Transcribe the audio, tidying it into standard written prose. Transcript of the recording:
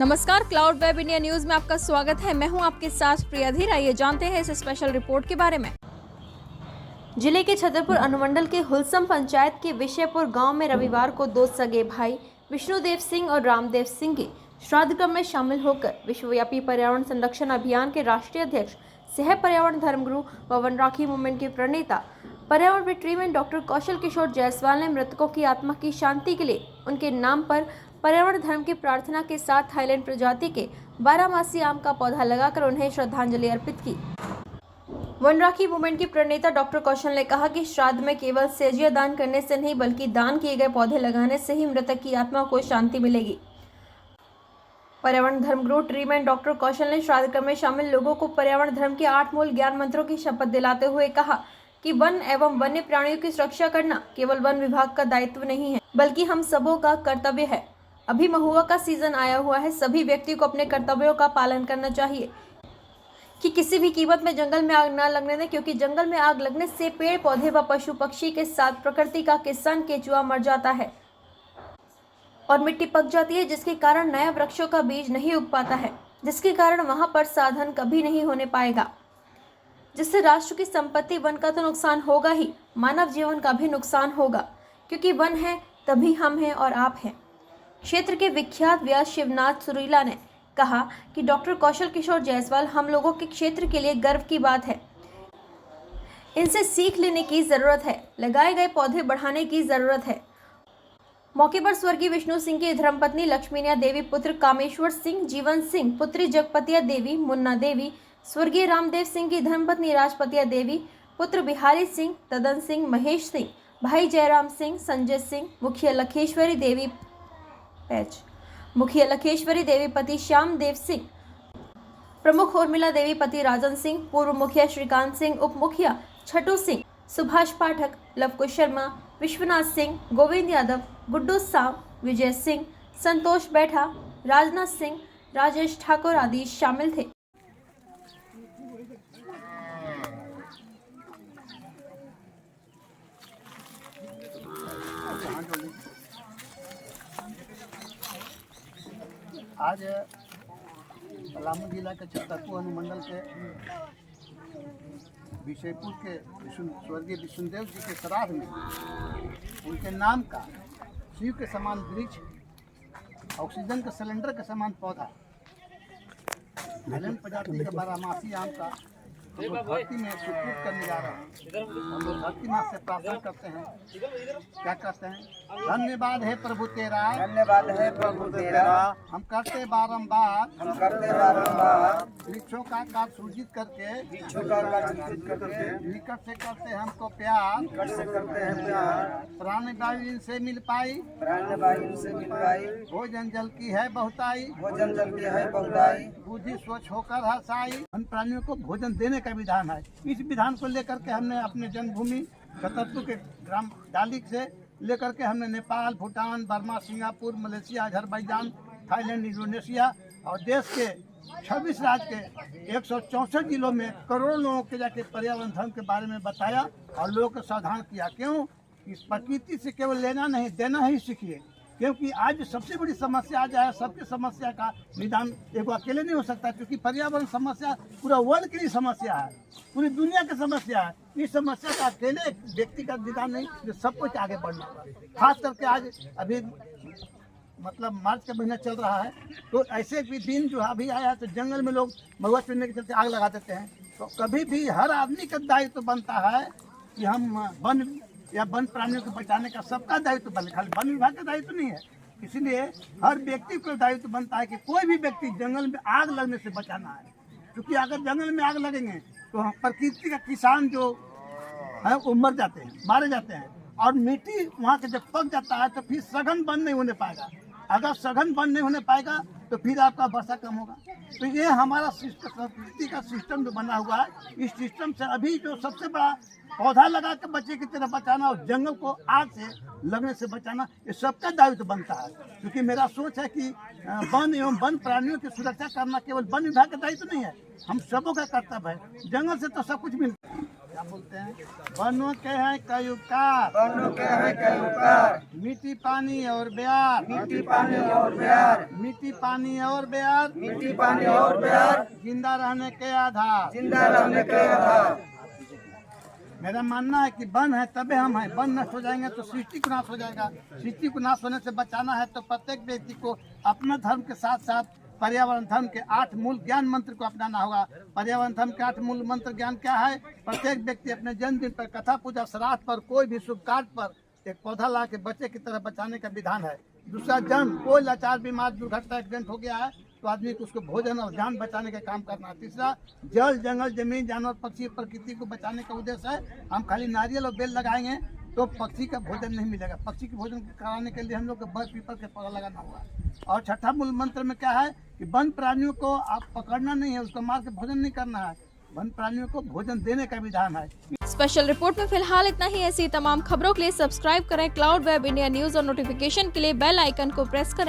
नमस्कार, cloud web India news में आपका स्वागत है। मैं हूं आपके साथ प्रिया धीर। आइए जानते हैं इस स्पेशल रिपोर्ट के बारे में। जिले के छतरपुर अनुमंडल के हुलसम पंचायत के विषयपुर गांव में रविवार को दो सगे भाई विष्णुदेव सिंह और रामदेव सिंह के श्राद्ध क्रम में शामिल होकर विश्वव्यापी पर्यावरण संरक्षण अभियान के राष्ट्रीय अध्यक्ष, सह पर्यावरण धर्मगुरु व वन राखी मूवमेंट के प्रणेता पर्यावरण विट्रीमैन डॉक्टर कौशल किशोर जायसवाल ने मृतकों की आत्मा की शांति के लिए उनके नाम पर पर्यावरण धर्म की प्रार्थना के साथ थाईलैंड प्रजाति के 12 आम का पौधा लगाकर उन्हें श्रद्धांजलि अर्पित की। वन राखी मूवमेंट के प्रणेता डॉक्टर कौशल ने कहा कि श्राद्ध में केवल सेजिया दान करने से नहीं बल्कि दान किए गए पौधे लगाने से ही मृतक की आत्मा को शांति मिलेगी। पर्यावरण धर्मगुरु ट्रीमैन डॉक्टर कौशल ने श्राद्ध क्रम में शामिल लोगों को पर्यावरण धर्म के 8 मूल ज्ञान मंत्रों की शपथ दिलाते हुए कहा कि वन एवं वन्य प्राणियों की सुरक्षा करना केवल वन विभाग का दायित्व नहीं है बल्कि हम सबों का कर्तव्य है। अभी महुआ का सीजन आया हुआ है, सभी व्यक्ति को अपने कर्तव्यों का पालन करना चाहिए कि किसी भी कीमत में जंगल में आग न लगने दें, क्योंकि जंगल में आग लगने से पेड़ पौधे व पशु पक्षी के साथ प्रकृति का किसान केचुआ मर जाता है और मिट्टी पक जाती है, जिसके कारण नया वृक्षों का बीज नहीं उग पाता है, जिसके कारण वहां पर साधन कभी नहीं होने पाएगा, जिससे राष्ट्र की संपत्ति वन का तो नुकसान होगा ही, मानव जीवन का भी नुकसान होगा, क्योंकि वन है तभी हम हैं और आप हैं। क्षेत्र के विख्यात व्यास शिवनाथ सुरीला ने कहा कि डॉक्टर कौशल किशोर जायसवाल हम लोगों के क्षेत्र के लिए गर्व की बात है। इनसे सीख लेने की जरूरत है, लगाए गए पौधे बढ़ाने की जरूरत है। मौके पर स्वर्गीय विष्णु सिंह की धर्मपत्नी लक्ष्मीनिया देवी, पुत्र कामेश्वर सिंह, जीवन सिंह, पुत्री जगपतिया देवी, मुन्ना देवी, स्वर्गीय रामदेव सिंह की धर्मपत्नी राजपतिया देवी, पुत्र बिहारी सिंह, तदन सिंह, महेश सिंह, भाई जयराम सिंह, संजय सिंह, मुखिया लखेश्वरी देवी पैच, मुखिया लखेश्वरी देवी पति श्याम देव सिंह, प्रमुख उर्मिला देवी पति राजन सिंह, पूर्व मुखिया श्रीकांत सिंह, उप मुखिया छटू सिंह, सुभाष पाठक, लवकुश शर्मा, विश्वनाथ सिंह, गोविंद यादव, गुड्डू साव, विजय सिंह, संतोष बैठा, राजनाथ सिंह, राजेश ठाकुर आदि शामिल थे। आज पलामू जिला के छतरपुर अनुमंडल के विषयपुर के स्वर्गीय विष्णुदेव जी के श्राद्ध में उनके नाम का शिव के समान वृक्ष, ऑक्सीजन के सिलेंडर के समान पौधा, थाईलैंड प्रजाति के 12 आम का हम लोग धरती में सुपुर्द करने जा रहे हैं। हम लोग धरती माँ से प्रार्थना करते हैं, क्या कहते हैं? धन्यवाद है प्रभु तेरा, धन्यवाद है प्रभु तेरा, हम करते बारंबार वृक्षों का काट सूजित करके, निकट से करते हमको प्यार, प्राण वायु से मिल पाई, भोजन जल की है बहुताई, बुद्धि स्वच्छ होकर हंसाई। वन प्राणियों को भोजन देने का विधान है। इस विधान को लेकर के हमने अपने जन्मभूमि छतरपुर के ग्राम डालिक से लेकर के हमने Nepal, Bhutan, Burma, Singapore, Malaysia, Azerbaijan, Thailand, Indonesia और देश के 26 राज्य के 164 जिलों में करोड़ों लोगों के जाके पर्यावरण धर्म के बारे में बताया और लोगों को सावधान किया। क्यों? इस प्रकृति से केवल लेना नहीं देना ही सीखिए, क्योंकि आज सबसे बड़ी समस्या आज है, सबकी समस्या का निदान एक अकेले नहीं हो सकता, क्योंकि पर्यावरण समस्या पूरा वर्ल्ड की समस्या है, पूरी दुनिया की समस्या है। इस समस्या का अकेले व्यक्ति का निदान नहीं, जो सब कुछ आगे बढ़ना है। खास करके आज अभी मतलब मार्च का महीना चल रहा है, तो ऐसे भी दिन जो अभी आया है, तो जंगल में लोग महुआ चुनने के चलते आग लगा देते हैं। तो कभी भी हर आदमी का दायित्व तो बनता है कि हम वन या वन प्राणियों को बचाने का सबका दायित्व बने, खाली वन विभाग का दायित्व नहीं है। इसीलिए हर व्यक्ति को दायित्व बनता है कि कोई भी व्यक्ति जंगल में आग लगने से बचाना है, क्योंकि अगर जंगल में आग लगेंगे तो प्रकृति का किसान जो है वो मर जाते हैं, मारे जाते हैं, और मिट्टी वहाँ के जब पक जाता है तो फिर सघन वन नहीं होने पाएगा। अगर सघन वन नहीं होने पाएगा तो फिर आपका वर्षा कम होगा। तो ये हमारा प्रकृति का सिस्टम जो बना हुआ है, इस सिस्टम से अभी जो सबसे बड़ा पौधा लगा के बच्चे की तरह बचाना और जंगल को आग से लगने से बचाना, ये सबका दायित्व बनता है। क्योंकि मेरा सोच है कि वन एवं वन प्राणियों की सुरक्षा करना केवल वन विभाग का दायित्व नहीं है, हम सबों का कर्तव्य है। जंगल से तो सब कुछ मिलता है। बोलते हैं। वनों के हैं कई उपकार, वनों के हैं कई उपकार, मिट्टी पानी और ब्यार, मिट्टी पानी और प्यार, मिट्टी पानी और ब्यार, मिट्टी पानी और प्यार, जिंदा रहने के आधार। जिंदा रहने के आधार। मेरा मानना है कि वन है तबे हम हैं। वन नष्ट हो जाएंगे तो सृष्टि को नाश हो जाएगा। सृष्टि को नाश होने से बचाना है तो प्रत्येक व्यक्ति को अपना धर्म के साथ साथ पर्यावरण धर्म के 8 मूल ज्ञान मंत्र को अपनाना होगा। पर्यावरण धर्म के 8 मूल मंत्र ज्ञान क्या है? प्रत्येक व्यक्ति अपने जन्मदिन पर, कथा पूजा, श्राद्ध पर, कोई भी शुभ कार्य पर एक पौधा ला के बच्चे की तरह बचाने का विधान है। दूसरा, जन्म, कोई लाचार, बीमार, दुर्घटना, एक्सीडेंट हो गया है तो आदमी को उसको भोजन और जान बचाने का काम करना है। तीसरा, जल, जंगल, जमीन, जानवर, पक्षी, प्रकृति को बचाने का उद्देश्य है। हम खाली नारियल और बेल लगाएंगे तो पक्षी का भोजन नहीं मिलेगा। पक्षी के भोजन कराने के लिए हम लोग को बर पीपल के पौधा लगाना होगा। और छठा मूल मंत्र में क्या है कि वन प्राणियों को आप पकड़ना नहीं है, उसको मार के भोजन नहीं करना है। वन प्राणियों को भोजन देने का विधान है। स्पेशल रिपोर्ट में फिलहाल इतना ही। ऐसी तमाम खबरों के लिए सब्सक्राइब करें क्लाउड वेब इंडिया न्यूज और नोटिफिकेशन के लिए बेल आइकन को प्रेस करें।